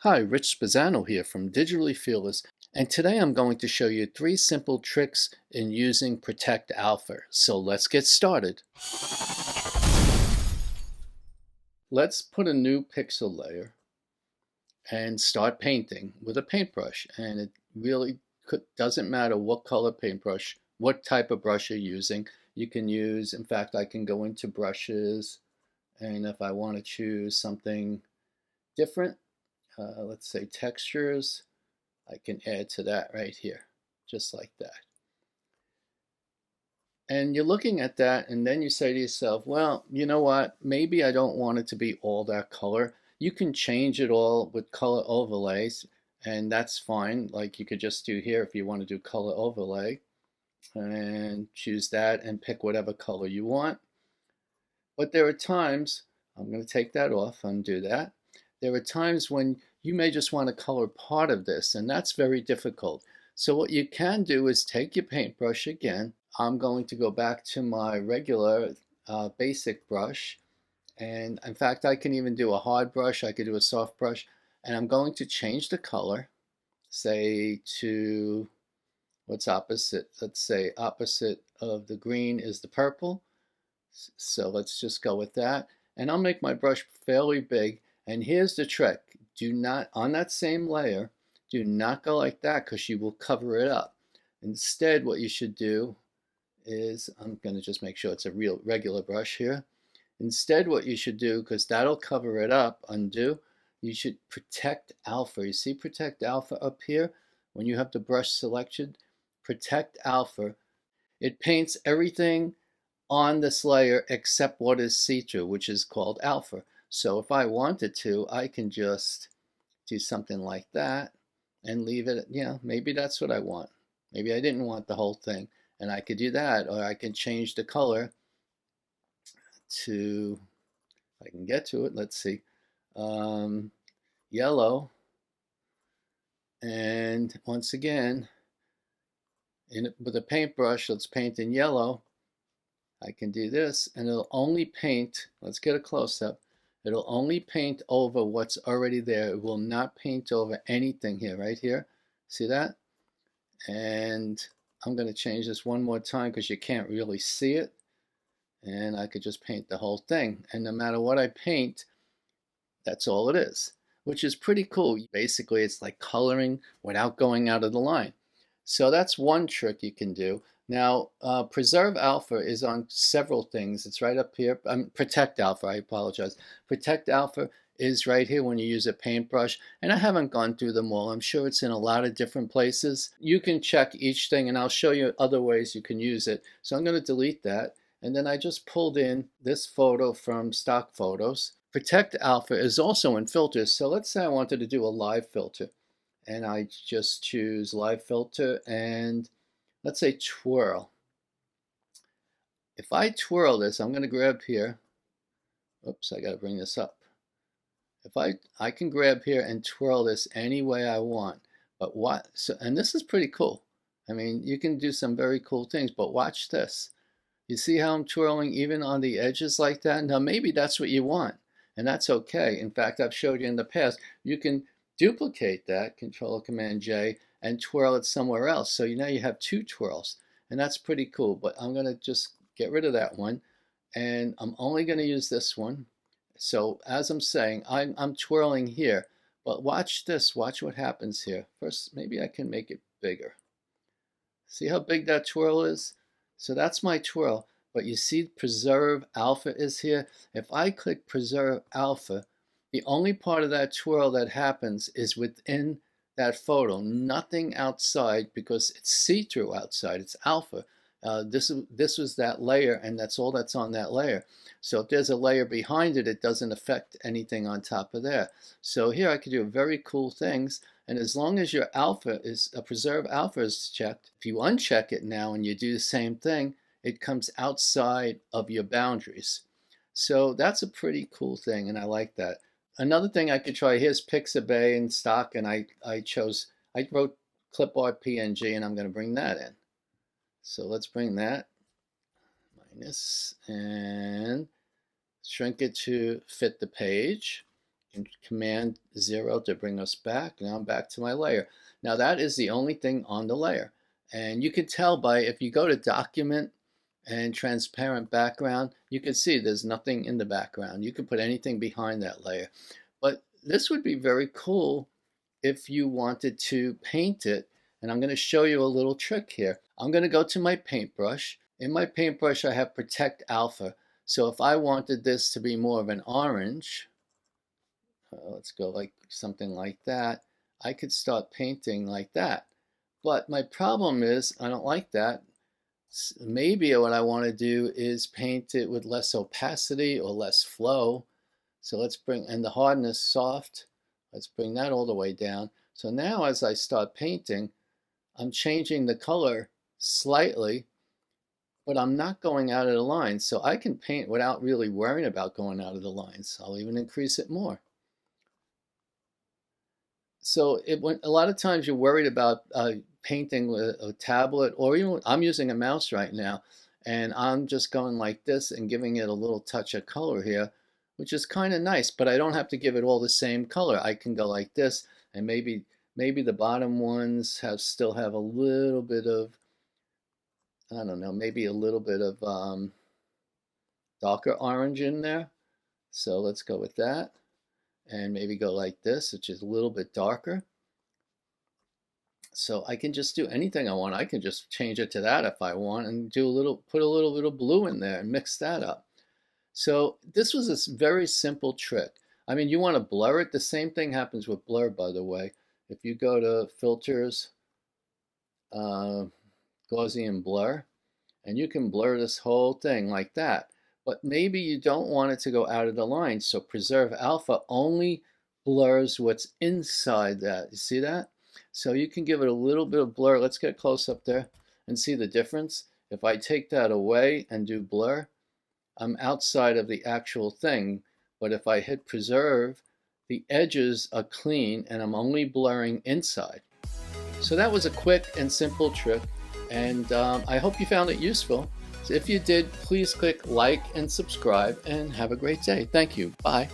Hi, Rich Spezzano here from Digitally Fearless, and today I'm going to show you 3 simple tricks in using Protect Alpha. So let's get started. Let's put a new pixel layer and start painting with a paintbrush. And it really doesn't matter what color paintbrush, what type of brush you're using. You can use, in fact, I can go into brushes, and if I want to choose something different, let's say textures, I can add to that right here, just like that. And you're looking at that, and then you say to yourself, well, you know what? Maybe I don't want it to be all that color. You can change it all with color overlays, and that's fine. Like you could just do here if you want to do color overlay, and choose that and pick whatever color you want. But there are times, I'm going to take that off, undo that. There are times when you may just want to color part of this, and that's very difficult. So what you can do is take your paintbrush again. I'm going to go back to my regular basic brush. And in fact, I can even do a hard brush. I could do a soft brush. And I'm going to change the color, say to what's opposite. Let's say opposite of the green is the purple. So let's just go with that. And I'll make my brush fairly big. And here's the trick. Do not, on that same layer, do not go like that because you will cover it up. Instead, what you should do is, I'm going to just make sure it's a real regular brush here. Instead, what you should do, because that'll cover it up, undo, you should protect alpha. You see protect alpha up here? When you have the brush selected, protect alpha. It paints everything on this layer except what is see-through, which is called alpha. So if I wanted to, I can just do something like that and leave it, maybe that's what I want. Maybe I didn't want the whole thing, and I could do that, or I can change the color to, if I can get to it, let's see, yellow. And once again, with a paintbrush, let's paint in yellow. I can do this, and it'll only paint, let's get a close-up, it'll only paint over what's already there. It will not paint over anything here, right here. See that? And I'm going to change this one more time because you can't really see it. And I could just paint the whole thing. And no matter what I paint, that's all it is, which is pretty cool. Basically, it's like coloring without going out of the line. So that's one trick you can do. Now, preserve alpha is on several things. It's right up here. Protect alpha, I apologize. Protect alpha is right here when you use a paintbrush. And I haven't gone through them all. I'm sure it's in a lot of different places. You can check each thing, and I'll show you other ways you can use it. So I'm going to delete that. And then I just pulled in this photo from stock photos. Protect alpha is also in filters. So let's say I wanted to do a live filter. And I just choose live filter and let's say twirl. If I twirl this, I'm going to grab here. Oops, I got to bring this up. If I can grab here and twirl this any way I want. But what? So, and this is pretty cool. I mean, you can do some very cool things, but watch this. You see how I'm twirling even on the edges like that? Now maybe that's what you want, and that's okay. In fact, I've showed you in the past, you can duplicate that, Control Command J, and twirl it somewhere else. So now you have 2 twirls, and that's pretty cool. But I'm going to just get rid of that one, and I'm only going to use this one. So as I'm saying, I'm twirling here, but watch this. Watch what happens here. First, maybe I can make it bigger. See how big that twirl is? So that's my twirl. But you see preserve alpha is here. If I click preserve alpha, the only part of that twirl that happens is within that photo, nothing outside, because it's see-through outside. It's alpha. This was that layer, and that's all that's on that layer. So if there's a layer behind it, it doesn't affect anything on top of there. So here I could do very cool things. And as long as your alpha is, preserve alpha is checked, if you uncheck it now and you do the same thing, it comes outside of your boundaries. So that's a pretty cool thing, and I like that. Another thing I could try, here's Pixabay in stock, and I wrote clipart PNG, and I'm going to bring that in. So let's bring that, minus, and shrink it to fit the page. and Command 0 to bring us back. Now I'm back to my layer. Now that is the only thing on the layer. And you can tell by, if you go to Document and Transparent Background, you can see there's nothing in the background. You can put anything behind that layer. But this would be very cool if you wanted to paint it. And I'm going to show you a little trick here. I'm going to go to my paintbrush. In my paintbrush, I have Protect Alpha. So if I wanted this to be more of an orange, let's go like something like that, I could start painting like that. But my problem is I don't like that. Maybe what I want to do is paint it with less opacity or less flow. So let's bring, and the hardness soft, let's bring that all the way down. So now as I start painting, I'm changing the color slightly, but I'm not going out of the lines. So I can paint without really worrying about going out of the lines. I'll even increase it more. So a lot of times you're worried about painting with a tablet, or even I'm using a mouse right now, and I'm just going like this and giving it a little touch of color here, which is kind of nice, but I don't have to give it all the same color. I can go like this, and maybe the bottom ones still have a little bit of, I don't know, maybe a little bit of darker orange in there. So let's go with that. And maybe go like this, which is a little bit darker. So I can just do anything I want. I can just change it to that if I want, and put a little bit of blue in there and mix that up. So this was a very simple trick. I mean, you want to blur it. The same thing happens with blur, by the way. If you go to Filters, Gaussian Blur, and you can blur this whole thing like that. But maybe you don't want it to go out of the line, so Preserve Alpha only blurs what's inside that. You see that? So you can give it a little bit of blur. Let's get close up there and see the difference. If I take that away and do blur, I'm outside of the actual thing. But if I hit Preserve, the edges are clean and I'm only blurring inside. So that was a quick and simple trick, and I hope you found it useful. So if you did, please click like and subscribe, and have a great day. Thank you. Bye.